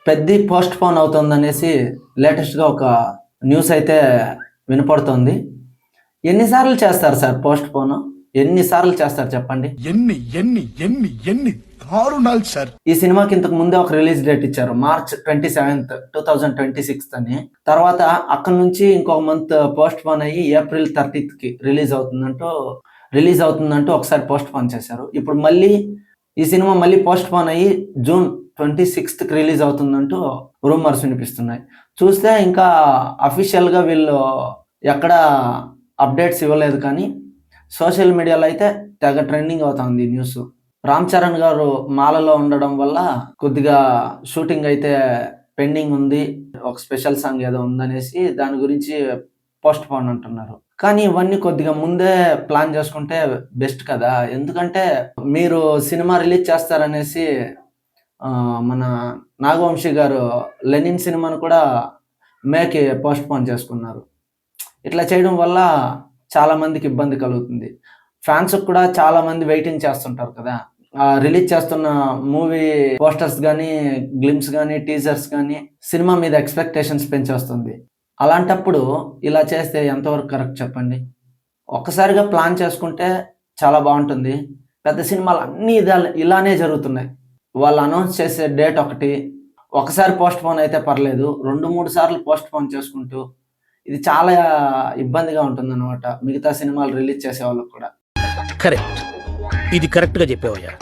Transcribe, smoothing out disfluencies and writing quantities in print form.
Peddi post phone అవుతుందనేసి లేటెస్ట్‌గా ఒక news అయితే వినపడుతోంది. ఎన్ని సార్లు చేస్తారు సార్ పోస్ట్ పోను? ఎన్ని సార్లు చేస్తారు చెప్పండి? ఎన్ని దారుణాలు సార్. ఈ సినిమాకి ఇంతకు ముందే ఒక రిలీజ్ డేట్ ఇచ్చారు. మార్చ్ 27థ్ 2026 అని. తర్వాత అక్కడి నుంచి ఇంకొక మంత్ పోస్ట్ పోన్ అయ్యి ఏప్రిల్ 30థ్‌కి రిలీజ్ అవుతుందంటూ ఒకసారి పోస్ట్ పోన్ చేశారు. ఇప్పుడు మళ్ళీ ఈ సినిమా మళ్ళీ పోస్ట్ పోన్ అయ్యి జూన్ 26థ్‌కి రిలీజ్ అవుతుందంటూ రూమర్స్ వినిపిస్తున్నాయి. చూస్తే ఇంకా అఫీషియల్‌గా వీళ్ళు ఎక్కడ అప్డేట్స్ ఇవ్వలేదు కానీ సోషల్ మీడియాలో అయితే తెగ ట్రెండింగ్ అవుతుంది ఈ న్యూస్. రామ్ చరణ్ గారు మాలలో ఉండడం వల్ల కొద్దిగా షూటింగ్ అయితే పెండింగ్ ఉంది. ఒక స్పెషల్ సాంగ్ ఏదో ఉందనేసి దాని గురించి పోస్ట్ పోన్ అంటున్నారు. కానీ ఇవన్నీ కొద్దిగా ముందే ప్లాన్ చేసుకుంటే బెస్ట్ కదా! ఎందుకంటే మీరు సినిమా రిలీజ్ చేస్తారనేసి మన నాగవంశీ గారు 'లెనిన్' సినిమాను కూడా మేకి పోస్ట్ పోన్ చేసుకున్నారు. ఇట్లా చేయడం వల్ల చాలా మందికి ఇబ్బంది కలుగుతుంది. ఫ్యాన్స్‌కి కూడా చాలా మంది వెయిటింగ్ చేస్తుంటారు కదా! రిలీజ్ చేస్తున్న మూవీ పోస్టర్స్ గానీ, గ్లింప్స్ గానీ, టీజర్స్ గానీ సినిమా మీద ఎక్స్‌పెక్టేషన్స్ పెంచేస్తుంది. అలాంటప్పుడు ఇలా చేస్తే ఎంతవరకు కరెక్ట్ చెప్పండి? ఒక్కసారిగా ప్లాన్ చేసుకుంటే చాలా బావుంటుంది. పెద్ద సినిమాలన్నీ ఇలానే జరుగుతున్నాయి. వాళ్ళు అనౌన్స్ చేసే డేట్ ఒకసారి పోస్ట్‌పోన్ అయితే పర్లేదు. 2, 3 సార్లు పోస్ట్‌పోన్ చేసుకుంటూ ఇది చాలా ఇబ్బందిగా ఉంటుందనమాట. మిగతా సినిమాలు రిలీజ్ చేసే వాళ్ళకి కూడా. కరెక్ట్. ఇది కరెక్ట్‌గా చెప్పావయ్యా.